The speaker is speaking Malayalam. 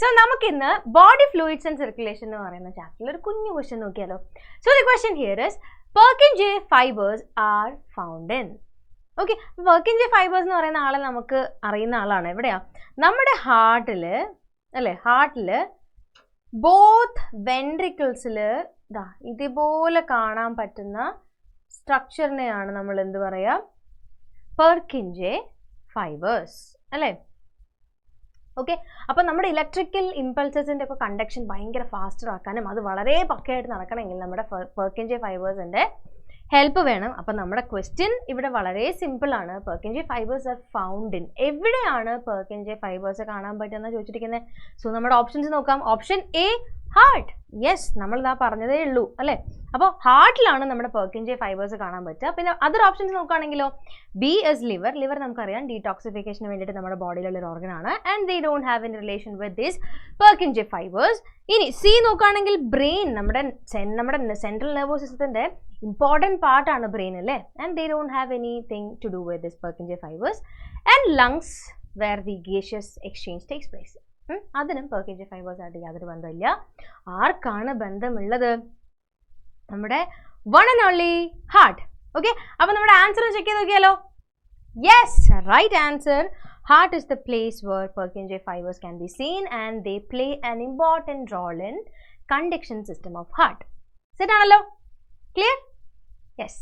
So നമുക്കിന്ന് ബോഡി ഫ്ലൂയിഡ്സ് ആൻഡ് സർക്കുലേഷൻ എന്ന് പറയുന്ന ചാപ്റ്ററിൽ ഒരു കുഞ്ഞു ക്വസ്റ്റ്യൻ നോക്കിയാലോ. So the question here is Purkinje fibers are found in. Okay, Purkinje fibers എന്ന് പറയുന്ന ആളെ നമുക്ക് അറിയുന്ന ആളാണ്. എവിടെയാ? നമ്മുടെ ഹാർട്ടില് അല്ലേ, ഹാർട്ടില് ബോത്ത് വെൻട്രിക്കിൾസിൽ ഇതുപോലെ കാണാൻ പറ്റുന്ന സ്ട്രക്ചറിനെയാണ് നമ്മൾ എന്ത് പറയാ, Purkinje ഫൈബേഴ്സ് അല്ലേ. ഓക്കെ, അപ്പോൾ നമ്മുടെ ഇലക്ട്രിക്കൽ ഇമ്പൾസസിൻ്റെ ഒക്കെ കണ്ടക്ഷൻ ഭയങ്കര ഫാസ്റ്റർ ആക്കാനും അത് വളരെ പക്കയായിട്ട് നടക്കണമെങ്കിൽ നമ്മുടെ Purkinje ഫൈബേഴ്സിൻ്റെ ഹെൽപ്പ് വേണം. അപ്പം നമ്മുടെ ക്വസ്റ്റ്യൻ ഇവിടെ വളരെ സിമ്പിളാണ്. Purkinje fibres are found in. എവിടെയാണ് Purkinje ഫൈബേഴ്സ് കാണാൻ പറ്റുമെന്ന് ചോദിച്ചിരിക്കുന്നത്. സോ നമ്മുടെ ഓപ്ഷൻസ് നോക്കാം. Option A heart. യെസ്, നമ്മൾ ഇതാ പറഞ്ഞതേ ഉള്ളൂ അല്ലേ. അപ്പോൾ ഹാർട്ടിലാണ് നമ്മുടെ Purkinje ഫൈബേഴ്സ് കാണാൻ പറ്റുക. പിന്നെ അതർ ഓപ്ഷൻസ് നോക്കുകയാണെങ്കിലോ, ബി ഇസ് ലിവർ. ലിവർ നമുക്കറിയാം ഡീടോക്സിഫിക്കേഷന് വേണ്ടിയിട്ട് നമ്മുടെ ബോഡിയിലുള്ള ഒരു ഓർഗൻ ആണ്. And they don't have any relation with this Purkinje fibres. ഇനി സി നോക്കുകയാണെങ്കിൽ ബ്രെയിൻ, നമ്മുടെ സെൻട്രൽ നെർവസ് സിസ്റ്റത്തിൻ്റെ ഇമ്പോർട്ടൻറ്റ് പാർട്ടാണ് ബ്രെയിൻ അല്ലേ. And they don't have anything to do with this Purkinje fibres. And lungs where the gaseous exchange takes place. അതിനും Purkinje ഫൈബേഴ്സ് ആയിട്ട് യാതൊരു ബന്ധമില്ല. ആർക്കാണ് ബന്ധമുള്ളത്? നമ്മുടെ one and only heart. Okay, അപ്പോൾ നമ്മുടെ ആൻസർ ചെക്ക് ചെയ്ത് നോക്കിയാലോ. Yes, right answer. Heart is the place where Purkinje fibers can be seen and they play an important role in conduction system of heart. Set ആണല്ലോ? Clear? Yes.